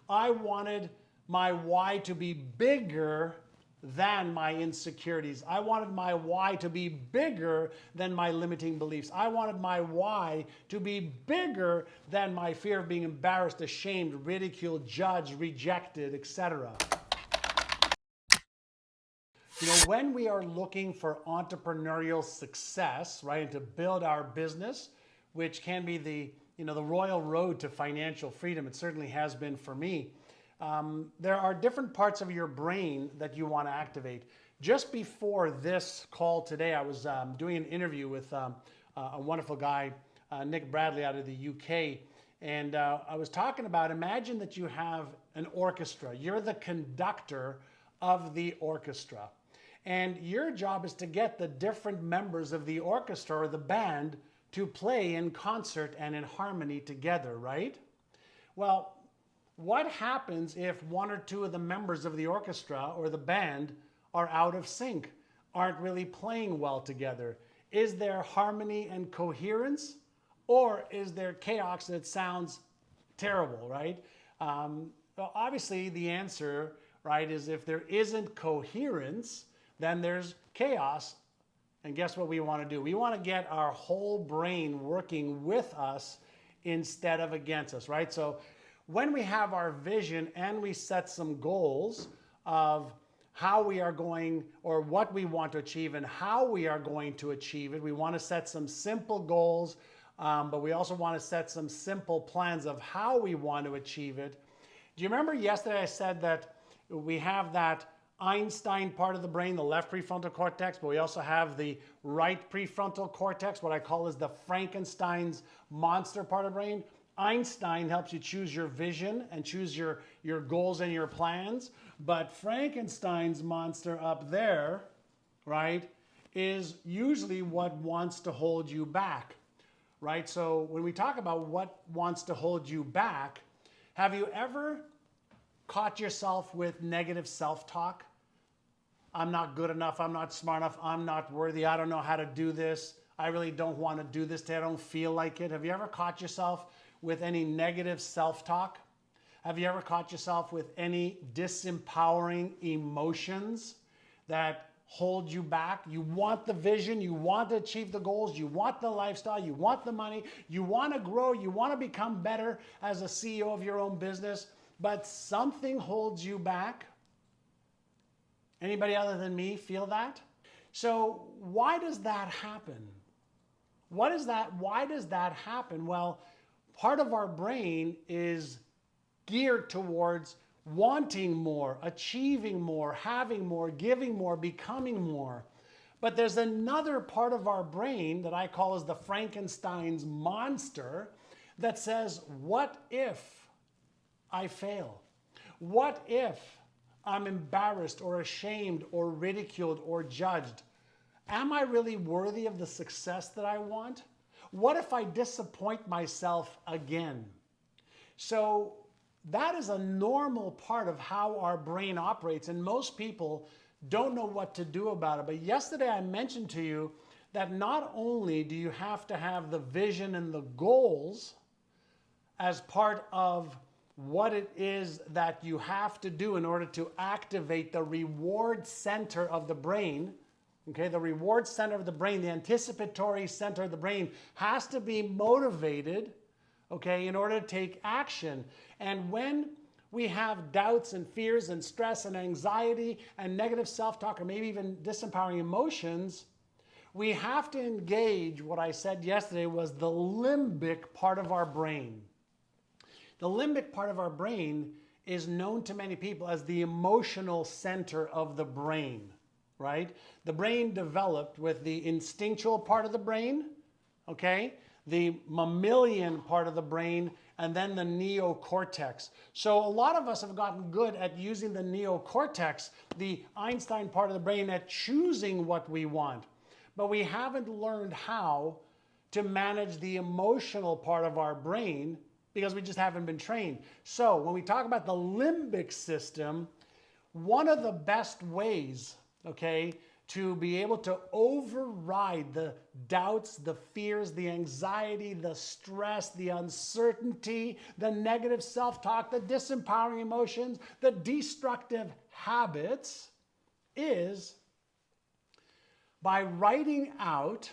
I wanted my why to be bigger than my insecurities. I wanted my why to be bigger than my limiting beliefs. I wanted my why to be bigger than my fear of being embarrassed, ashamed, ridiculed, judged, rejected, etc. You know, when we are looking for entrepreneurial success, right, and to build our business, which can be the royal road to financial freedom, it certainly has been for me. There are different parts of your brain that you want to activate. Just before this call today, I was doing an interview with a wonderful guy, Nick Bradley out of the UK. And I was talking about, imagine that you have an orchestra. You're the conductor of the orchestra. And your job is to get the different members of the orchestra or the band to play in concert and in harmony together, right? Well, what happens if one or two of the members of the orchestra or the band are out of sync, aren't really playing well together? Is there harmony and coherence, or is there chaos that sounds terrible, right? Well, obviously the answer, right, is if there isn't coherence, then there's chaos. And guess what we want to do? We want to get our whole brain working with us instead of against us, right? So when we have our vision and we set some goals of how we are going, or what we want to achieve and how we are going to achieve it, we want to set some simple goals, but we also want to set some simple plans of how we want to achieve it. Do you remember yesterday I said that we have that Einstein part of the brain, the left prefrontal cortex, but we also have the right prefrontal cortex, what I call is the Frankenstein's monster part of the brain. Einstein helps you choose your vision and choose your goals and your plans. But Frankenstein's monster up there, right, is usually what wants to hold you back, right? So when we talk about what wants to hold you back, have you ever caught yourself with negative self-talk? I'm not good enough. I'm not smart enough. I'm not worthy. I don't know how to do this. I really don't want to do this today. I don't feel like it. Have you ever caught yourself with any negative self-talk? Have you ever caught yourself with any disempowering emotions that hold you back? You want the vision, you want to achieve the goals, you want the lifestyle, you want the money, you want to grow, you want to become better as a CEO of your own business, but something holds you back. Anybody other than me feel that? So why does that happen? Why does that happen? Well, part of our brain is geared towards wanting more, achieving more, having more, giving more, becoming more. But there's another part of our brain that I call as the Frankenstein's monster that says, what if I fail? What if I'm embarrassed or ashamed or ridiculed or judged? Am I really worthy of the success that I want? What if I disappoint myself again? So that is a normal part of how our brain operates, and most people don't know what to do about it. But yesterday I mentioned to you that not only do you have to have the vision and the goals as part of what it is that you have to do in order to activate the reward center of the brain. Okay, the reward center of the brain, the anticipatory center of the brain has to be motivated, okay, in order to take action. And when we have doubts and fears and stress and anxiety and negative self-talk or maybe even disempowering emotions, we have to engage what I said yesterday was the limbic part of our brain. The limbic part of our brain is known to many people as the emotional center of the brain, right? The brain developed with the instinctual part of the brain, okay? The mammalian part of the brain, and then the neocortex. So a lot of us have gotten good at using the neocortex, the Einstein part of the brain, at choosing what we want. But we haven't learned how to manage the emotional part of our brain because we just haven't been trained. So when we talk about the limbic system, one of the best ways, okay, to be able to override the doubts, the fears, the anxiety, the stress, the uncertainty, the negative self-talk, the disempowering emotions, the destructive habits, is by writing out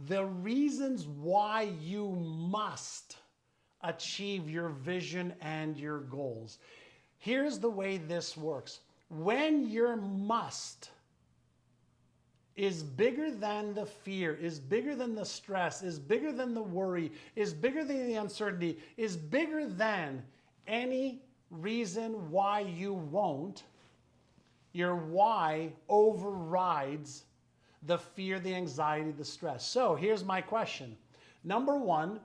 the reasons why you must achieve your vision and your goals. Here's the way this works. When your must is bigger than the fear, is bigger than the stress, is bigger than the worry, is bigger than the uncertainty, is bigger than any reason why you won't, your why overrides the fear, the anxiety, the stress. So here's my question. Number one,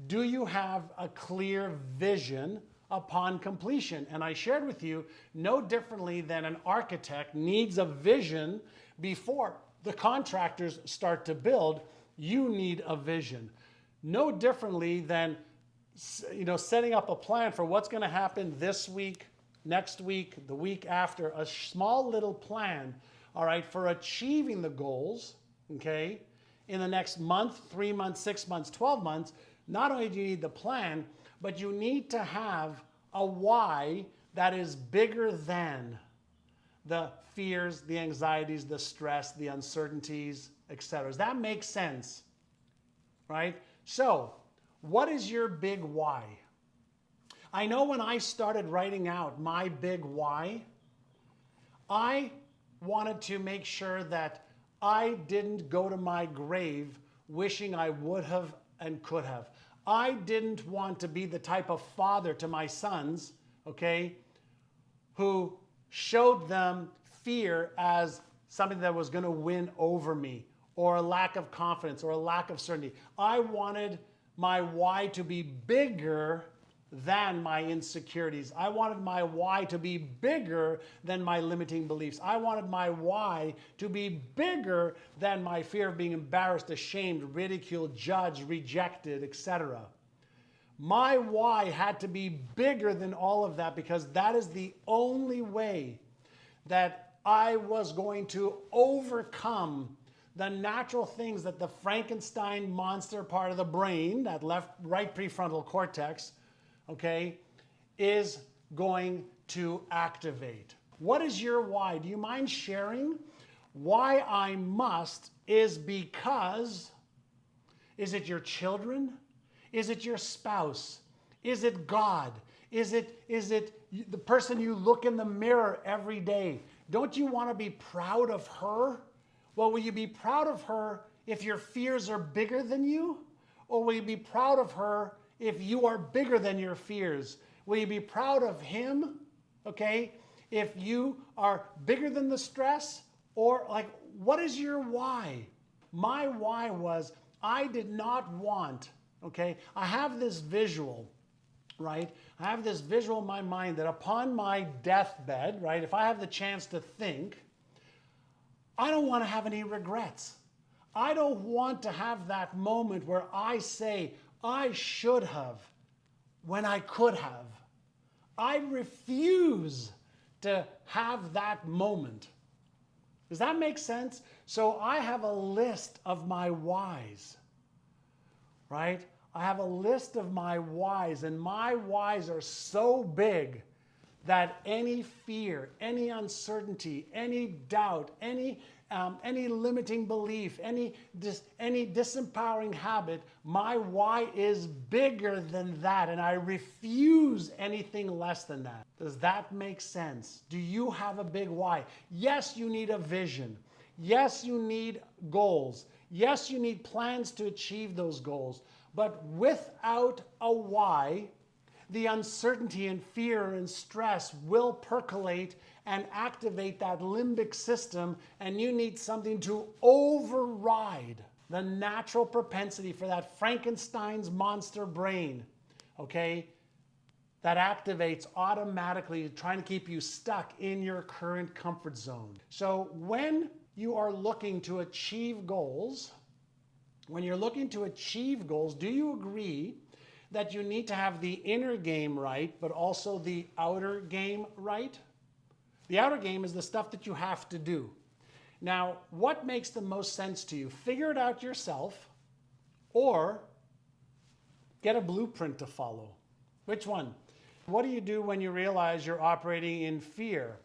do you have a clear vision upon completion? And I shared with you, no differently than an architect needs a vision before the contractors start to build, you need a vision. No differently than, setting up a plan for what's going to happen this week, next week, the week after, a small little plan, all right, for achieving the goals, okay, in the next month, 3 months, 6 months, 12 months. Not only do you need the plan, but you need to have a why that is bigger than the fears, the anxieties, the stress, the uncertainties, etc. Does that make sense? Right? So, what is your big why? I know when I started writing out my big why, I wanted to make sure that I didn't go to my grave wishing I would have and could have. I didn't want to be the type of father to my sons, okay, who showed them fear as something that was going to win over me, or a lack of confidence, or a lack of certainty. I wanted my why to be bigger than my insecurities. I wanted my why to be bigger than my limiting beliefs. I wanted my why to be bigger than my fear of being embarrassed, ashamed, ridiculed, judged, rejected, etc. My why had to be bigger than all of that, because that is the only way that I was going to overcome the natural things that the Frankenstein monster part of the brain, that right prefrontal cortex, okay, is going to activate. What is your why? Do you mind sharing? Why I must is because, is it your children? Is it your spouse? Is it God? Is it the person you look in the mirror every day? Don't you want to be proud of her? Well, will you be proud of her if your fears are bigger than you? Or will you be proud of her if you are bigger than your fears? Will you be proud of him, okay, if you are bigger than the stress? Or like, what is your why? My why was, I did not want, okay, I have this visual, right? I have this visual in my mind that upon my deathbed, right, if I have the chance to think, I don't want to have any regrets. I don't want to have that moment where I say, I should have when I could have. I refuse to have that moment. Does that make sense? So I have a list of my whys, right? I have a list of my whys, and my whys are so big that any fear, any uncertainty, any doubt, any limiting belief, any disempowering habit, my why is bigger than that, and I refuse anything less than that. Does that make sense? Do you have a big why? Yes, you need a vision. Yes, you need goals. Yes, you need plans to achieve those goals. But without a why, the uncertainty and fear and stress will percolate and activate that limbic system, and you need something to override the natural propensity for that Frankenstein's monster brain, okay, that activates automatically, trying to keep you stuck in your current comfort zone. So when you are looking to achieve goals, do you agree that you need to have the inner game right, but also the outer game right? The outer game is the stuff that you have to do. Now, what makes the most sense to you? Figure it out yourself or get a blueprint to follow. Which one? What do you do when you realize you're operating in fear?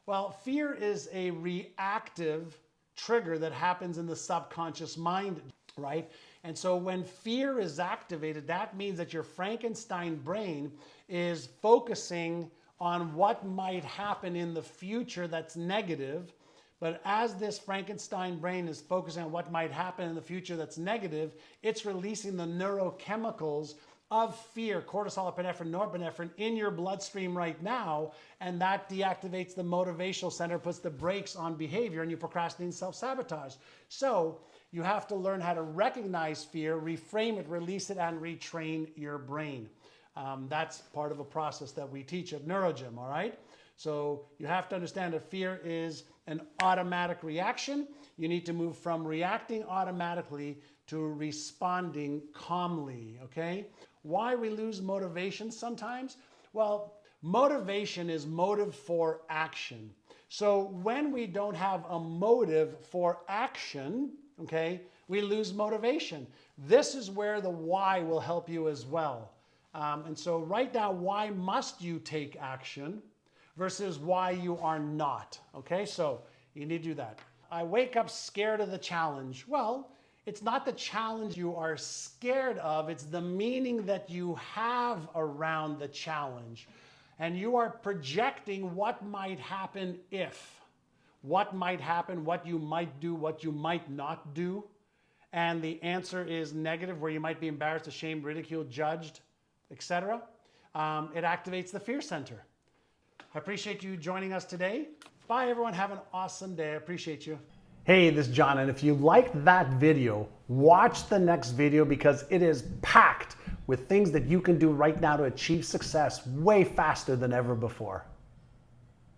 Well, fear is a reactive trigger that happens in the subconscious mind, right? And so when fear is activated, that means that your Frankenstein brain is focusing on what might happen in the future that's negative. But as this Frankenstein brain is focusing on what might happen in the future that's negative, it's releasing the neurochemicals of fear, cortisol, epinephrine, norepinephrine in your bloodstream right now, and that deactivates the motivational center, puts the brakes on behavior, and you procrastinate and self-sabotage. So you have to learn how to recognize fear, reframe it, release it, and retrain your brain. That's part of a process that we teach at NeuroGym, all right? So you have to understand that fear is an automatic reaction. You need to move from reacting automatically to responding calmly, okay? Why we lose motivation sometimes? Well, motivation is motive for action. So when we don't have a motive for action, okay, we lose motivation. This is where the why will help you as well. And so write down why must you take action versus why you are not, okay? So you need to do that. I wake up scared of the challenge. Well, it's not the challenge you are scared of, it's the meaning that you have around the challenge. And you are projecting what might happen if. What might happen, what you might do, what you might not do. And the answer is negative, where you might be embarrassed, ashamed, ridiculed, judged, etc. It activates the fear center. I appreciate you joining us today. Bye, everyone. Have an awesome day. I appreciate you. Hey, this is John, and if you liked that video, watch the next video because it is packed with things that you can do right now to achieve success way faster than ever before.